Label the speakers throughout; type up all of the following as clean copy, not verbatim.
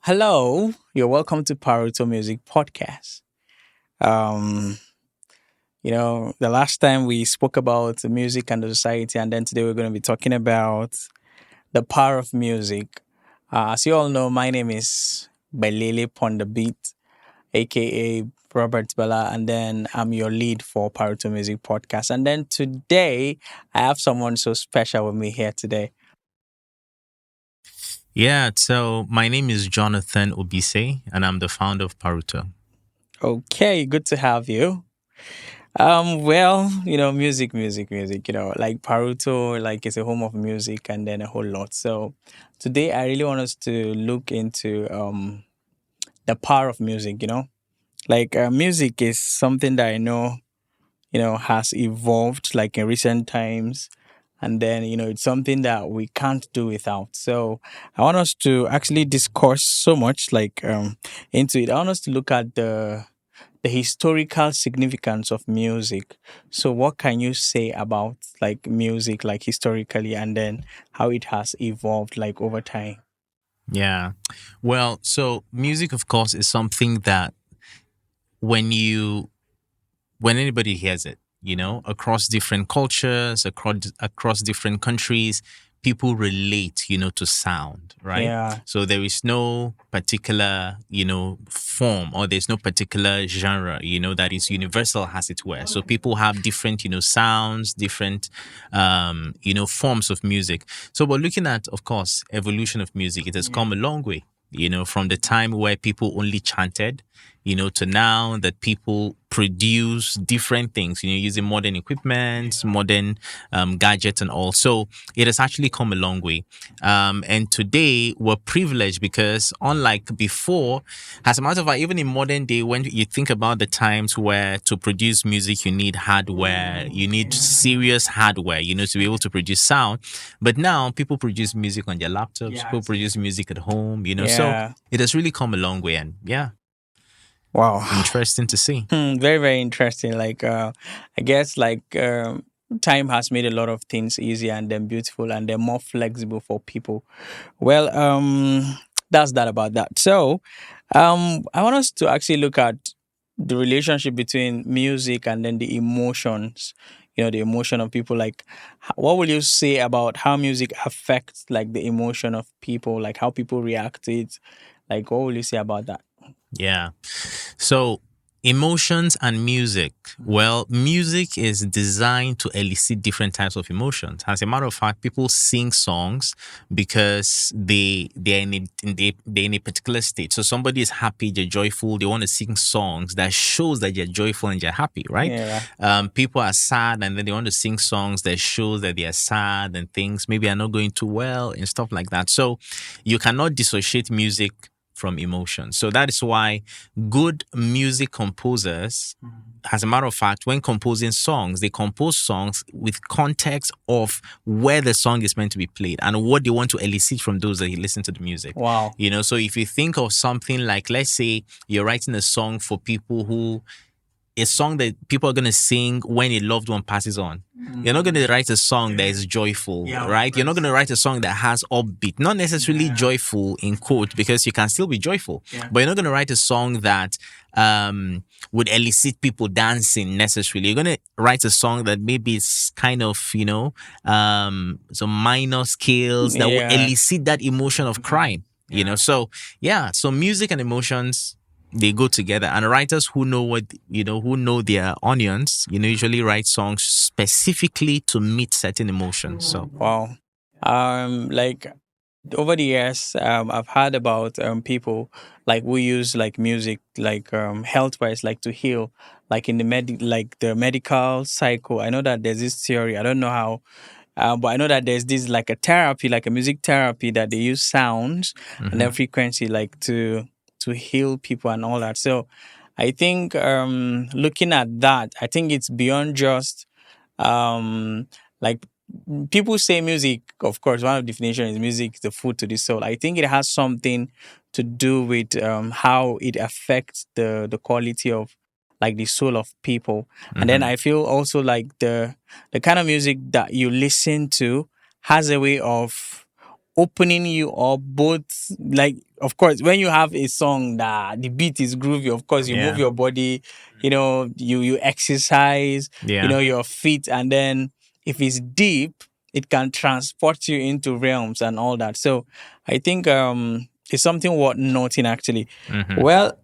Speaker 1: Hello, you're welcome to Paruto Music Podcast. Um, the last time we spoke about the music and the society, and then today we're going to be talking about the power of music. As you all know, my name is Belele Beat, aka Robert Bala, and then I'm your lead for Paruto Music Podcast. And then today, I have someone so special with me here today.
Speaker 2: Yeah, so my name is Jonathan Obise, and I'm the founder of Paruto.
Speaker 1: Okay, good to have you. Music, like Paruto, like it's a home of music and then a whole lot. So today I really want us to look into the power of music. Like music is something that I know, has evolved like in recent times. And then, it's something that we can't do without. So I want us to actually discuss so much like into it. I want us to look at the historical significance of music. So what can you say about like music like historically and then how it has evolved like over time?
Speaker 2: Yeah. Well, so music, of course, is something that when you when anybody hears it, across different cultures, across different countries, people relate, to sound, right?
Speaker 1: Yeah.
Speaker 2: So there is no particular, form, or there's no particular genre, that is universal, as it were. So people have different, sounds, different, forms of music. So we're looking at, of course, evolution of music. It has come a long way, from the time where people only chanted, to now that people produce different things, using modern equipment, modern gadgets and all. So it has actually come a long way. And today we're privileged because unlike before, as a matter of fact, even in modern day, when you think about the times where to produce music, you need hardware, you need serious hardware, to be able to produce sound. But now people produce music on their laptops, people produce music at home, so
Speaker 1: Yeah.
Speaker 2: it has really come a long way. And yeah,
Speaker 1: Wow.
Speaker 2: interesting to see.
Speaker 1: Very, very interesting. Like I guess like time has made a lot of things easier and then beautiful and then more flexible for people. Well, that's that about that. So I want us to actually look at the relationship between music and then the emotions, the emotion of people. Like what will you say about how music affects like the emotion of people, like how people react to it? Like what will you say about that?
Speaker 2: Yeah. So, emotions and music. Well, music is designed to elicit different types of emotions. As a matter of fact, people sing songs because they're in a particular state. So somebody is happy, they're joyful, they want to sing songs that shows that they're joyful and they're happy, right?
Speaker 1: Yeah.
Speaker 2: People are sad and then they want to sing songs that shows that they are sad and things maybe are not going too well and stuff like that. So you cannot dissociate music from emotion. So that is why good music composers, as a matter of fact, when composing songs, they compose songs with context of where the song is meant to be played and what they want to elicit from those that listen to the music.
Speaker 1: Wow.
Speaker 2: So if you think of something like, let's say you're writing a song for people who a song that people are going to sing when a loved one passes on. You're not going to write a song that is joyful, right? You're not going to write a song that has upbeat, not necessarily joyful in quote, because you can still be joyful, but you're not going to write a song that would elicit people dancing necessarily. You're going to write a song that maybe is kind of, some minor scales that will elicit that emotion of crying, So, so music and emotions, they go together, and writers who know who know their onions, usually write songs specifically to meet certain emotions. So
Speaker 1: Wow. Like over the years, I've heard about people like who use like music, like health wise, like to heal, like in the medical cycle. I know that there's this theory. I don't know how, but I know that there's this like a therapy, like a music therapy that they use sounds and then frequency, like to heal people and all that. So I think looking at that, I think it's beyond just like people say music, of course, one of the definition is music, the food to the soul. I think it has something to do with how it affects the quality of like the soul of people. And then I feel also like the kind of music that you listen to has a way of opening you up both, like, of course, when you have a song that the beat is groovy, of course you move
Speaker 2: Yeah.
Speaker 1: your body, you exercise,
Speaker 2: Yeah.
Speaker 1: your feet, and then if it's deep, it can transport you into realms and all that. So I think it's something worth noting actually.
Speaker 2: Mm-hmm.
Speaker 1: Well,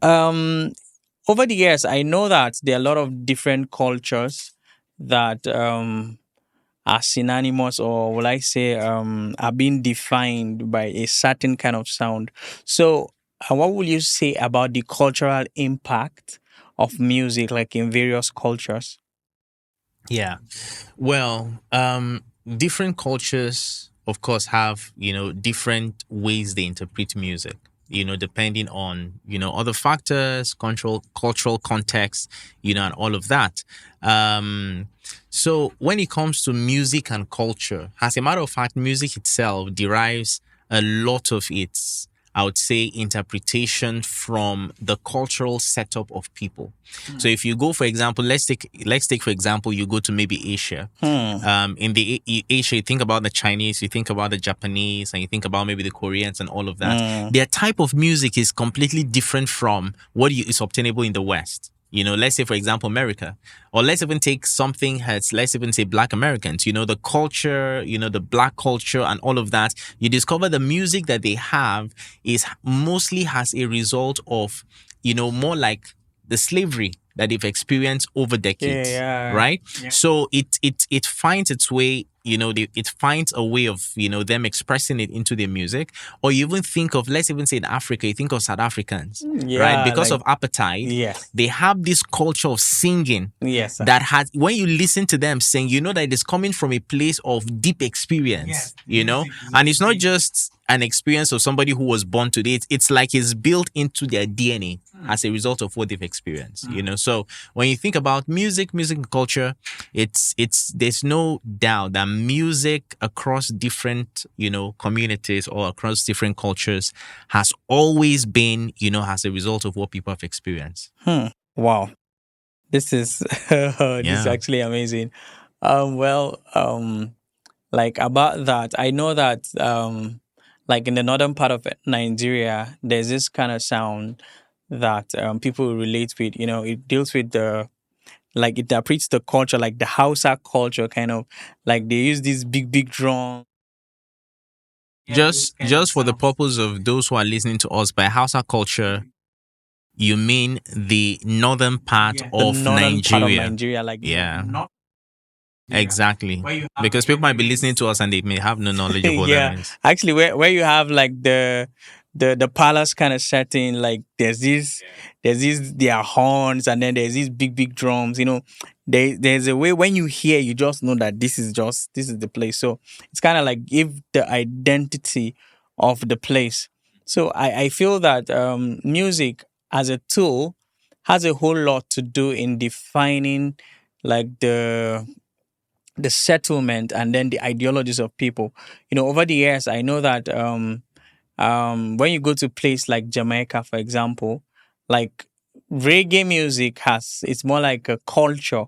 Speaker 1: over the years I know that there are a lot of different cultures that are synonymous, or will I say are being defined by a certain kind of sound. So what will you say about the cultural impact of music, like in various cultures?
Speaker 2: Yeah. Well, different cultures, of course, have, different ways they interpret music, depending on, other factors, cultural context, and all of that. Um, so when it comes to music and culture, as a matter of fact, music itself derives a lot of its, I would say, interpretation from the cultural setup of people. So if you go, for example, let's take for example, you go to maybe Asia.
Speaker 1: Hmm.
Speaker 2: In the Asia, you think about the Chinese, you think about the Japanese, and you think about maybe the Koreans and all of that.
Speaker 1: Hmm.
Speaker 2: Their type of music is completely different from what is obtainable in the West. Let's say, for example, America, or let's even take something as, let's even say, Black Americans, the culture, the Black culture and all of that. You discover the music that they have is mostly as a result of, more like the slavery that they've experienced over
Speaker 1: Yeah,
Speaker 2: decades,
Speaker 1: yeah.
Speaker 2: right? Yeah. So it finds its way, it finds a way of, them expressing it into their music. Or you even think of, let's even say in Africa, you think of South Africans, right?
Speaker 1: Yeah,
Speaker 2: Because
Speaker 1: like,
Speaker 2: of apartheid,
Speaker 1: yes.
Speaker 2: they have this culture of singing
Speaker 1: Yes, sir.
Speaker 2: that has, when you listen to them sing, you know that it is coming from a place of deep experience,
Speaker 1: Yes,
Speaker 2: and it's not just an experience of somebody who was born today. It's like it's built into their DNA as a result of what they've experienced, So when you think about music and culture, it's there's no doubt that music across different, communities or across different cultures has always been, as a result of what people have experienced.
Speaker 1: Wow. This is this is
Speaker 2: Yeah.
Speaker 1: actually amazing. Well, like about that, I know that like in the northern part of Nigeria, there's this kind of sound that people relate with. It deals with the, like, it interprets the culture, like the Hausa culture, kind of like they use these big drum. Yeah, those kind of
Speaker 2: Just for the
Speaker 1: sounds.
Speaker 2: purpose of those who are listening to us, by Hausa culture, you mean the northern part
Speaker 1: Yeah, the
Speaker 2: of
Speaker 1: northern part of
Speaker 2: Nigeria.
Speaker 1: Nigeria, like
Speaker 2: Yeah,
Speaker 1: not. Yeah.
Speaker 2: exactly.
Speaker 1: Where you have
Speaker 2: Because
Speaker 1: like
Speaker 2: people might be listening
Speaker 1: everything's
Speaker 2: to us and they may have no knowledge of what that
Speaker 1: yeah,
Speaker 2: means.
Speaker 1: actually, where you have like the palace kind of setting, like there's these their horns, and then there's these big drums. There's a way when you hear, you just know that this is the place. So it's kind of like give the identity of the place. So I feel that music as a tool has a whole lot to do in defining like the settlement and then the ideologies of people. Over the years, I know that when you go to a place like Jamaica, for example, like reggae music it's more like a culture.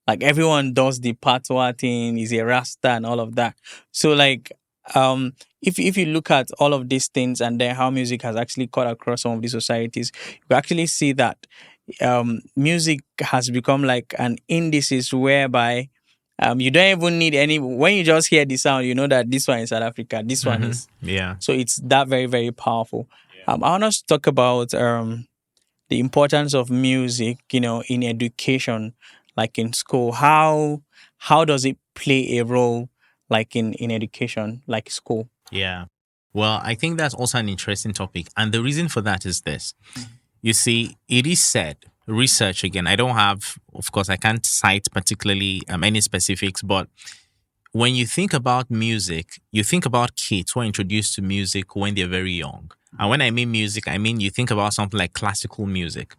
Speaker 1: Like everyone does the patois thing, is a rasta and all of that. So like um if you look at all of these things and then how music has actually cut across some of these societies, you actually see that music has become like an indices whereby you don't even need any, when you just hear the sound, you know that this one is South Africa, this one is.
Speaker 2: Yeah.
Speaker 1: So it's that very, very powerful. I want us to talk about the importance of music, in education, like in school. How does it play a role, like in education, like school?
Speaker 2: Yeah. Well, I think that's also an interesting topic. And the reason for that is this. You see, it is said, research again, I don't have, of course, I can't cite particularly any specifics, but when you think about music, you think about kids who are introduced to music when they're very young. And when I mean music, I mean you think about something like classical music.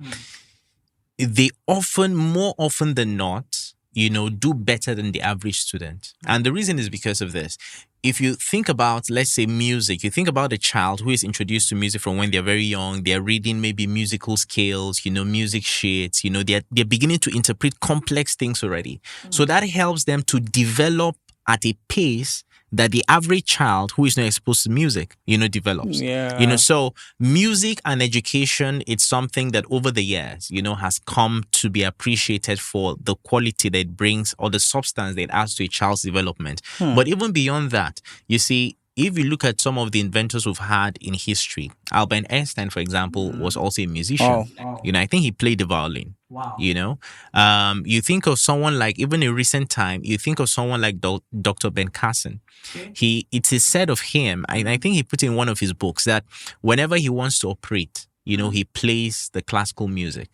Speaker 2: They often, more often than not, do better than the average student. And the reason is because of this. If you think about, let's say, music, you think about a child who is introduced to music from when they're very young, they're reading maybe musical scales, music sheets, they're beginning to interpret complex things already. So that helps them to develop at a pace that the average child who is not exposed to music, develops.
Speaker 1: Yeah.
Speaker 2: So music and education, it's something that over the years, has come to be appreciated for the quality that it brings or the substance that it adds to a child's development.
Speaker 1: Hmm.
Speaker 2: But even beyond that, you see, if you look at some of the inventors we've had in history, Albert Einstein, for example, was also a musician.
Speaker 1: Oh.
Speaker 2: I think he played the violin. You think of someone like, even in recent time, you think of someone like Dr. Ben Carson. It is said of him, I think he put in one of his books that whenever he wants to operate, he plays the classical music.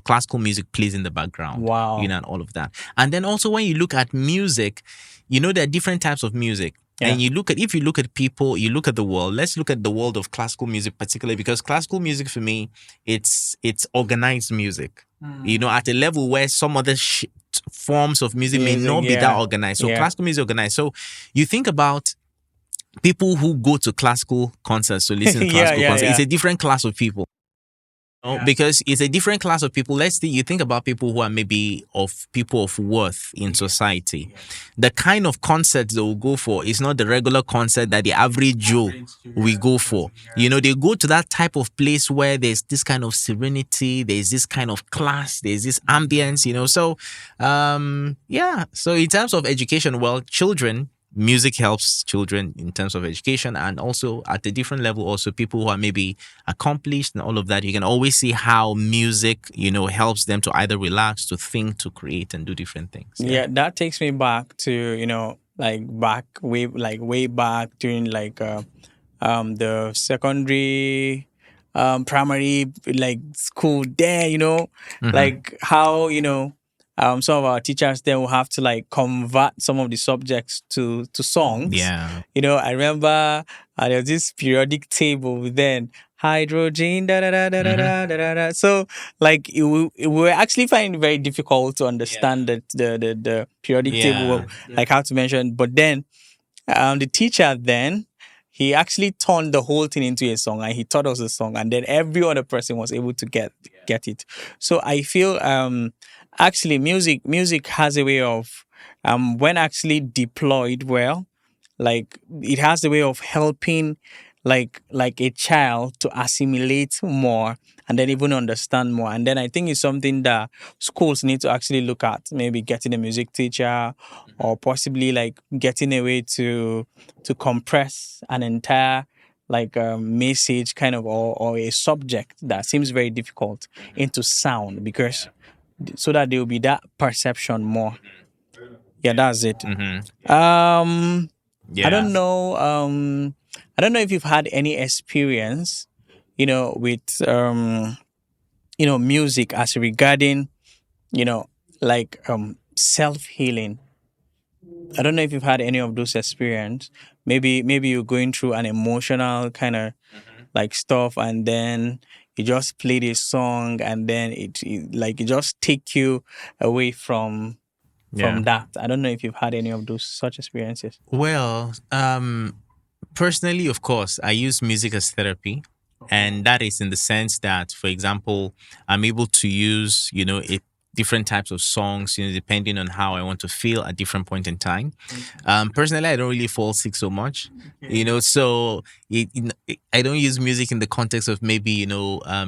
Speaker 2: Classical music plays in the background.
Speaker 1: Wow.
Speaker 2: And all of that. And then also when you look at music, there are different types of music.
Speaker 1: Yeah.
Speaker 2: And if you look at people, you look at the world. Let's look at the world of classical music, particularly because classical music for me, it's organized music. At a level where some other forms of music may not be that organized. So classical music organized. So you think about people who go to classical concerts to listen to classical concerts. It's a different class of people. Because it's a different class of people. Let's say you think about people who are maybe people of worth in society. The kind of concert they will go for is not the regular concert that the average Joe will go for. They go to that type of place where there's this kind of serenity, there's this kind of class, there's this ambience, So, So in terms of education, well, music helps children in terms of education, and also at a different level, also people who are maybe accomplished and all of that. You can always see how music, helps them to either relax, to think, to create, and do different things.
Speaker 1: Yeah, that takes me back to way back during the secondary, primary school there. Like how some of our teachers then will have to convert some of the subjects to songs.
Speaker 2: Yeah.
Speaker 1: I remember there was this periodic table then, hydrogen, da da da da da da da da. So we were actually finding it very difficult to understand the periodic table, like how to mention. But then the teacher then, he actually turned the whole thing into a song, and he taught us a song, and then every other person was able to get it. So I feel actually music has a way of when actually deployed well, it has the way of helping like a child to assimilate more and then even understand more. And then I think it's something that schools need to actually look at, maybe getting a music teacher or possibly getting a way to compress an entire message kind of, or a subject that seems very difficult into sound, because so that there will be that perception more. Yeah, that's it. I don't know. I don't know if you've had any experience, with music as regarding, self-healing. I don't know if you've had any of those experience. Maybe you're going through an emotional kind of stuff, and then you just play this song, and then it just take you away from that. I don't know if you've had any of those such experiences.
Speaker 2: Well, personally, of course, I use music as therapy. And that is in the sense that, for example, I'm able to use, different types of songs, depending on how I want to feel at different point in time. Personally, I don't really fall sick so much, so I don't use music in the context of maybe,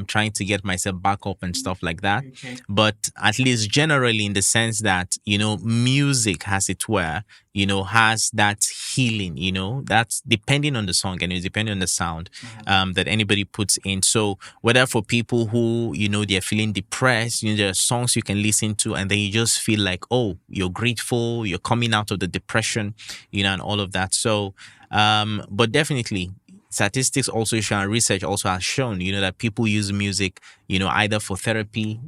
Speaker 2: trying to get myself back up and stuff like that. But at least generally in the sense that, music has it where, has that healing, that's depending on the song and it's depending on the sound that anybody puts in. So whether for people who, they're feeling depressed, there are songs you can listen to and then you just feel like, oh, you're grateful, you're coming out of the depression, and all of that. So, but definitely statistics also show and research also has shown, that people use music, either for therapy,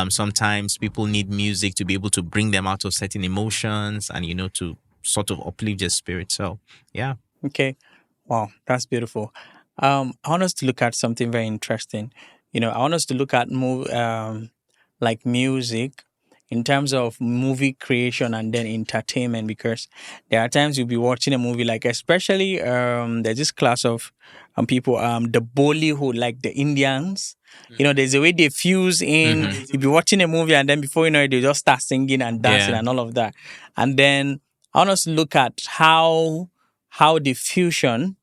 Speaker 2: sometimes people need music to be able to bring them out of certain emotions and, to sort of uplift their spirit. So, yeah.
Speaker 1: Okay. Wow, that's beautiful. I want us to look at something very interesting. I want us to look at music in terms of movie creation and then entertainment, because there are times you'll be watching a movie, especially there's this class of people, the Bollywood, like the Indians. There's a way they fuse in. You'll be watching a movie and then before you know it, they just start singing and dancing and all of that. And then I want us to look at how the fusion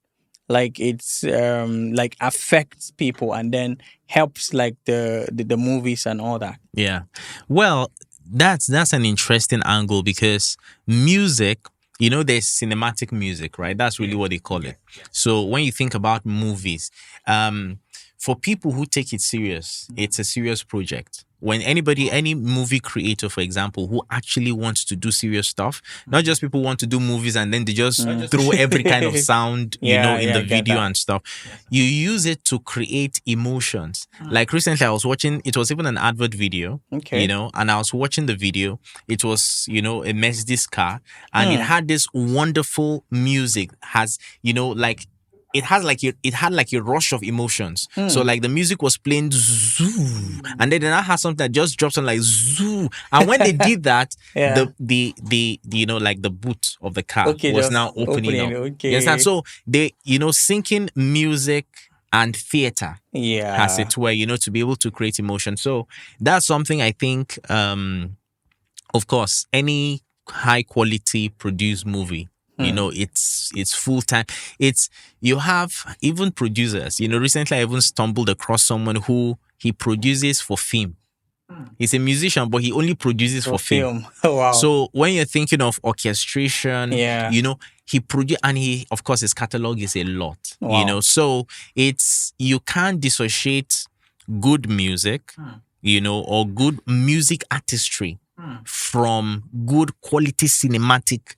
Speaker 1: like it's like affects people and then helps like the movies and all that.
Speaker 2: Yeah. Well, that's an interesting angle because music, there's cinematic music, right? That's really what they call it. So when you think about movies, for people who take it serious, it's a serious project. When any movie creator, for example, who actually wants to do serious stuff, not just people want to do movies and then they just throw every kind of sound,
Speaker 1: Yeah,
Speaker 2: in
Speaker 1: yeah, I
Speaker 2: the
Speaker 1: get
Speaker 2: video
Speaker 1: that.
Speaker 2: and stuff. You use it to create emotions. Like recently, I was watching, it was even an advert video,
Speaker 1: Okay.
Speaker 2: and I was watching the video. It was, a Mercedes car, and it had this wonderful music, has, like, it had like a rush of emotions. So like the music was playing zoo, and then I had something that just drops on like zoo. And when they did that,
Speaker 1: Yeah.
Speaker 2: the like the boot of the car
Speaker 1: Okay,
Speaker 2: was
Speaker 1: just
Speaker 2: now opening up.
Speaker 1: okay.
Speaker 2: You understand? So they, syncing music and theater has
Speaker 1: Yeah.
Speaker 2: it where, to be able to create emotion. So that's something I think, of course, any high quality produced movie, it's full time. It's, you have even producers, recently I even stumbled across someone who he produces for film. He's a musician, but he only produces for film.
Speaker 1: Film. Wow.
Speaker 2: So when you're thinking of orchestration,
Speaker 1: Yeah.
Speaker 2: he produce, and he, of course, his catalog is a lot.
Speaker 1: Wow.
Speaker 2: So it's, you can't dissociate good music, or good music artistry from good quality cinematic,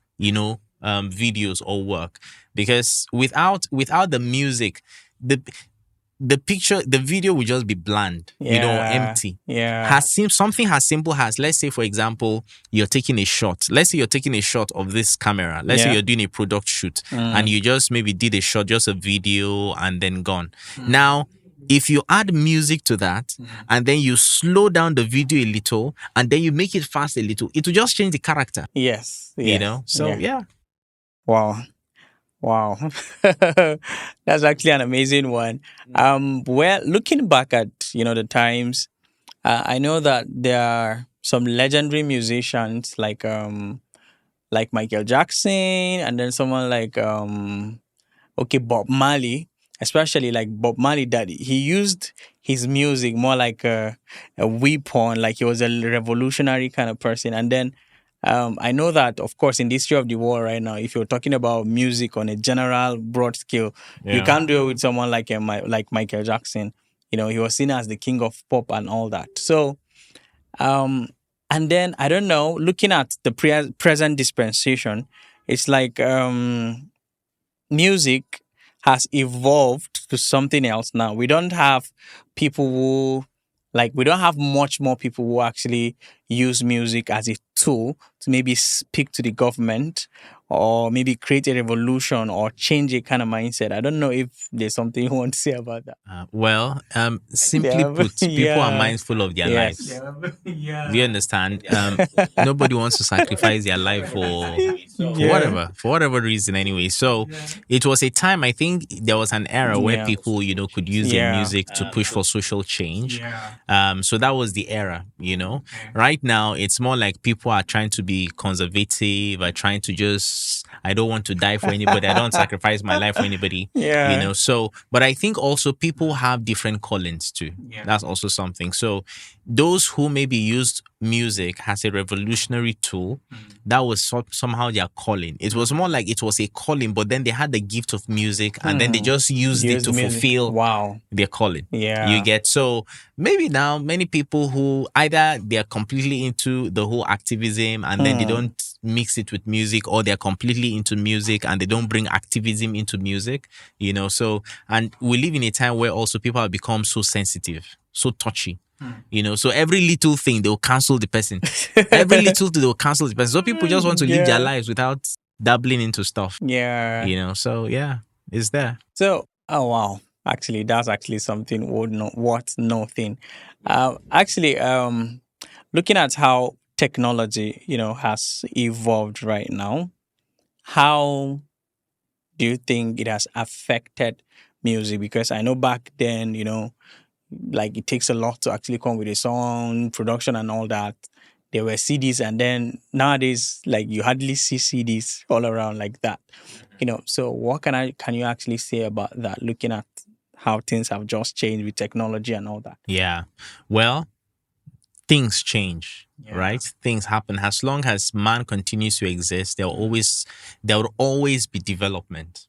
Speaker 2: videos or work, because without the music, the picture, the video will just be bland,
Speaker 1: Yeah.
Speaker 2: empty.
Speaker 1: Yeah.
Speaker 2: Something as simple as, let's say, for example, you're taking a shot. Let's say you're taking a shot of this camera. Let's say
Speaker 1: Yeah.
Speaker 2: you're doing a product shoot, and you just maybe did a shot, just a video, and then gone. Now, if you add music to that, and then you slow down the video a little, and then you make it fast a little, it will just change the character.
Speaker 1: Yes.
Speaker 2: So yeah.
Speaker 1: Wow. Wow. That's actually an amazing one. Well, looking back at, the times, I know that there are some legendary musicians like Michael Jackson and then someone like okay, Bob Marley, especially like Bob Marley, that he used his music more like a weapon, like he was a revolutionary kind of person. And then I know that, of course, in the history of the world right now, if you're talking about music on a general, broad scale, you can't do it with someone like like Michael Jackson. He was seen as the king of pop and all that. So, and then I don't know, looking at the present dispensation, it's like music has evolved to something else now. We don't have people who, like, we don't have much more people who actually use music as a tool to maybe speak to the government or maybe create a revolution or change a kind of mindset. I don't know if there's something you want to say about that.
Speaker 2: Well, simply
Speaker 1: Yeah,
Speaker 2: put, people are
Speaker 1: yeah.
Speaker 2: mindful of their
Speaker 1: Yes.
Speaker 2: lives. Do you understand? Nobody wants to sacrifice their life
Speaker 1: Yeah.
Speaker 2: for whatever reason anyway. So it was a time, I think there was an era where
Speaker 1: Yeah.
Speaker 2: people, could use their
Speaker 1: Yeah.
Speaker 2: music to push for social change. So that was the era. Right now it's more like people are trying to be conservative, are trying to just, I don't want to die for anybody, I don't sacrifice my life for anybody.
Speaker 1: Yeah.
Speaker 2: So, but I think also people have different callings too. That's also something. So those who maybe used music as a revolutionary tool, that was somehow their calling. It was more like it was a calling, but then they had the gift of music, and then they just used it to fulfill
Speaker 1: Wow.
Speaker 2: their calling.
Speaker 1: Yeah.
Speaker 2: You get? So maybe now many people who either they're completely into the whole activism and then they don't mix it with music, or they're completely into music and they don't bring activism into music, So, and we live in a time where also people have become so sensitive, so touchy. So every little thing they'll cancel the person. Every little thing they'll cancel the person. So people just want to live their lives without dabbling into stuff.
Speaker 1: Yeah.
Speaker 2: So yeah, it's there.
Speaker 1: So, oh wow, actually, that's actually something worth nothing. Actually, looking at how technology, has evolved right now, how do you think it has affected music? Because I know back then, like it takes a lot to actually come with a song, production, and all that. there were CDs, and then nowadays, like you hardly see CDs all around like that. So what can you actually say about that? Looking at how things have just changed with technology and all that.
Speaker 2: Yeah. Well, things change,
Speaker 1: Yeah.
Speaker 2: right? Things happen. As long as man continues to exist, there will always be development.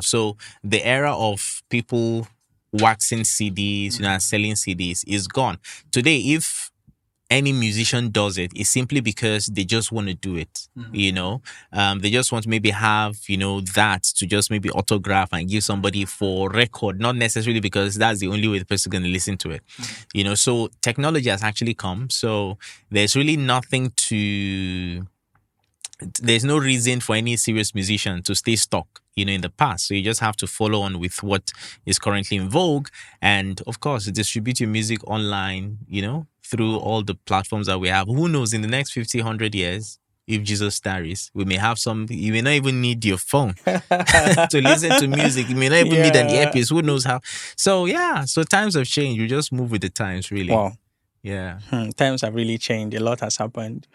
Speaker 2: So the era of people waxing CDs, and selling CDs is gone. Today, if any musician does it, it's simply because they just want to do it. They just want to maybe have that to just maybe autograph and give somebody for record, not necessarily because that's the only way the person going to listen to it. So technology has actually come, so there's really nothing to there's no reason for any serious musician to stay stuck, in the past. So you just have to follow on with what is currently in vogue. And of course, distribute your music online, through all the platforms that we have. Who knows, in the next 50, 100 years, if Jesus tarries, we may have you may not even need your phone to listen to music. You may not even need an earpiece. Who knows how? So yeah, so times have changed. You just move with the times, really.
Speaker 1: Wow.
Speaker 2: Yeah.
Speaker 1: Times have really changed. A lot has happened.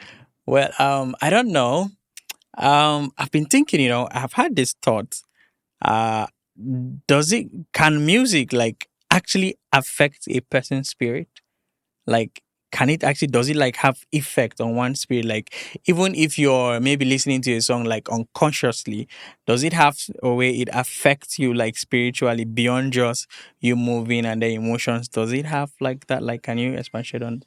Speaker 1: Well, I don't know. I've been thinking, I've had this thought. Can music like actually affect a person's spirit? Like, does it like have effect on one's spirit? Like, even if you're maybe listening to a song like unconsciously, does it have a way it affects you like spiritually beyond just you moving and the emotions? Does it have like that? Like, can you expand on?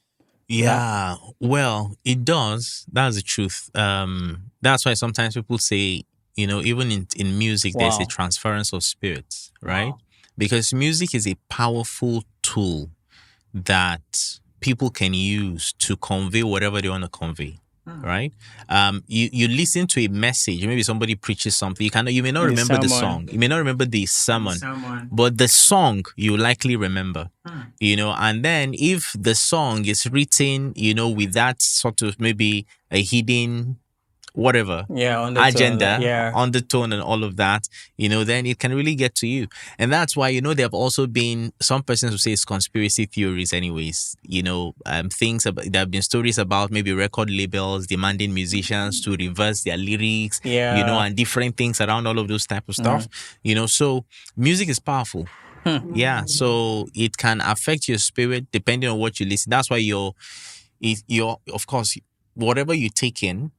Speaker 2: Yeah, well, it does. That's the truth. That's why sometimes people say, even in music, there's a transference of spirits, right? Wow. Because music is a powerful tool that people can use to convey whatever they want to convey. Right? You listen to a message, maybe somebody preaches something. You may not remember the song. You may not remember the sermon. But the song you likely remember. And then if the song is written, with that sort of maybe a hidden whatever agenda, undertone and all of that, then it can really get to you. And that's why, there have also been some persons who say it's conspiracy theories anyways, things about, there have been stories about maybe record labels demanding musicians to reverse their lyrics, and different things around all of those type of stuff, so music is powerful. Yeah, so it can affect your spirit depending on what you listen. That's why you're of course, whatever you take in,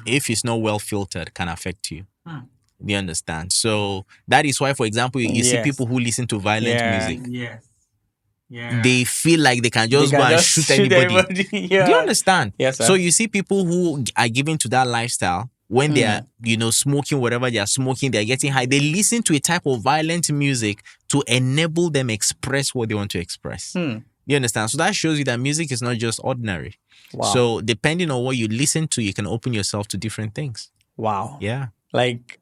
Speaker 2: if it's not well filtered, can affect you. Do you understand? So that is why, for example, you see people who listen to violent music. They feel like they can just go and shoot anybody. Do you understand?
Speaker 1: Yes, sir.
Speaker 2: So you see people who are given to that lifestyle, when they are, smoking whatever they are smoking, they're getting high. They listen to a type of violent music to enable them express what they want to express. You understand? So that shows you that music is not just ordinary. Wow. So depending on what you listen to, you can open yourself to different things.
Speaker 1: Wow.
Speaker 2: Yeah.
Speaker 1: Like,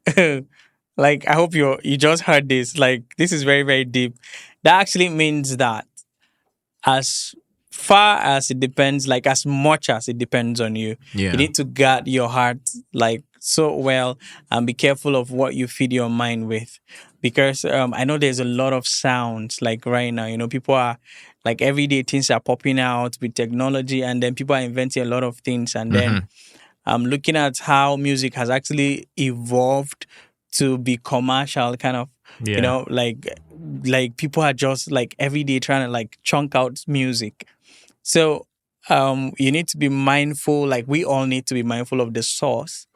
Speaker 1: like I hope you just heard this. Like, this is very, very deep. That actually means that as far as it depends, like as much as it depends on you, you need to guard your heart like so well and be careful of what you feed your mind with. Because I know there's a lot of sounds like right now, people are like everyday things are popping out with technology, and then people are inventing a lot of things. And then I'm looking at how music has actually evolved to be commercial kind of, like people are just like every day trying to like chunk out music. So you need to be mindful, like we all need to be mindful of the source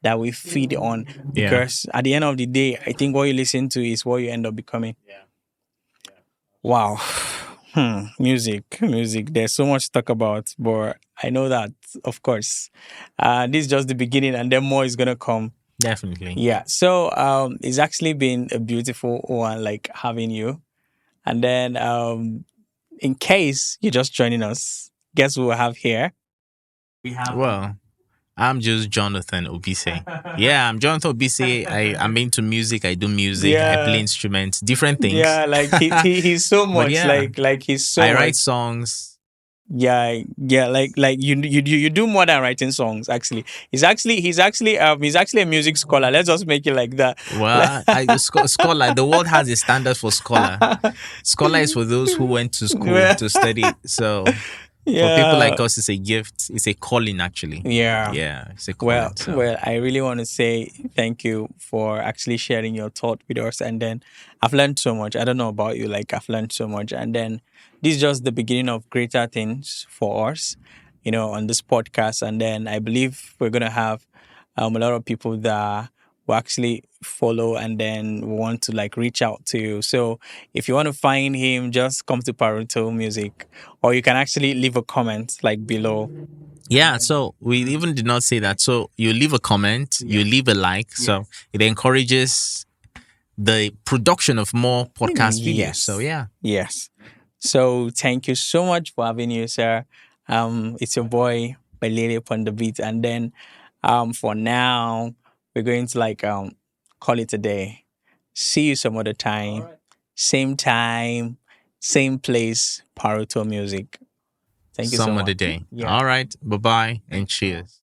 Speaker 1: that we feed on, because at the end of the day, I think what you listen to is what you end up becoming. Wow. Music. There's so much to talk about, but I know that, of course, this is just the beginning, and then more is gonna come.
Speaker 2: Definitely.
Speaker 1: Yeah. So it's actually been a beautiful one, like having you. And then in case you're just joining us, guess who we have here?
Speaker 2: Well, I'm just Jonathan Obise. Yeah, I'm Jonathan Obise. I'm into music. I do music. I play instruments, different things.
Speaker 1: Yeah, like he's so much like he's so.
Speaker 2: I write songs.
Speaker 1: Yeah, like you do more than writing songs. Actually, he's actually a music scholar. Let's just make it like that.
Speaker 2: Well, scholar. The world has a standard for scholar. Scholar is for those who went to school to study. So For people
Speaker 1: Yeah.
Speaker 2: like us, it's a gift. It's a calling, actually.
Speaker 1: Yeah.
Speaker 2: Yeah, it's a
Speaker 1: Well,
Speaker 2: calling. So
Speaker 1: well, I really want to say thank you for actually sharing your thought with us. And then I've learned so much. I don't know about you, like I've learned so much. And then this is just the beginning of greater things for us, on this podcast. And then I believe we're gonna have a lot of people that will actually follow and then want to like reach out to you. So if you want to find him, just come to Paruto Music, or you can actually leave a comment like below.
Speaker 2: yeah, so we even did not say that. So you leave a comment, you leave a like. So it encourages the production of more podcast videos. So
Speaker 1: Yes.
Speaker 2: yeah.
Speaker 1: Yes. So thank you so much for having you, sir. It's your boy Balele upon the beat. And then for now, we're going to like call it a day. See you some other time, same place, Paruto Music. Thank you so
Speaker 2: Some other
Speaker 1: much.
Speaker 2: day.
Speaker 1: Yeah.
Speaker 2: All right. Bye bye and cheers.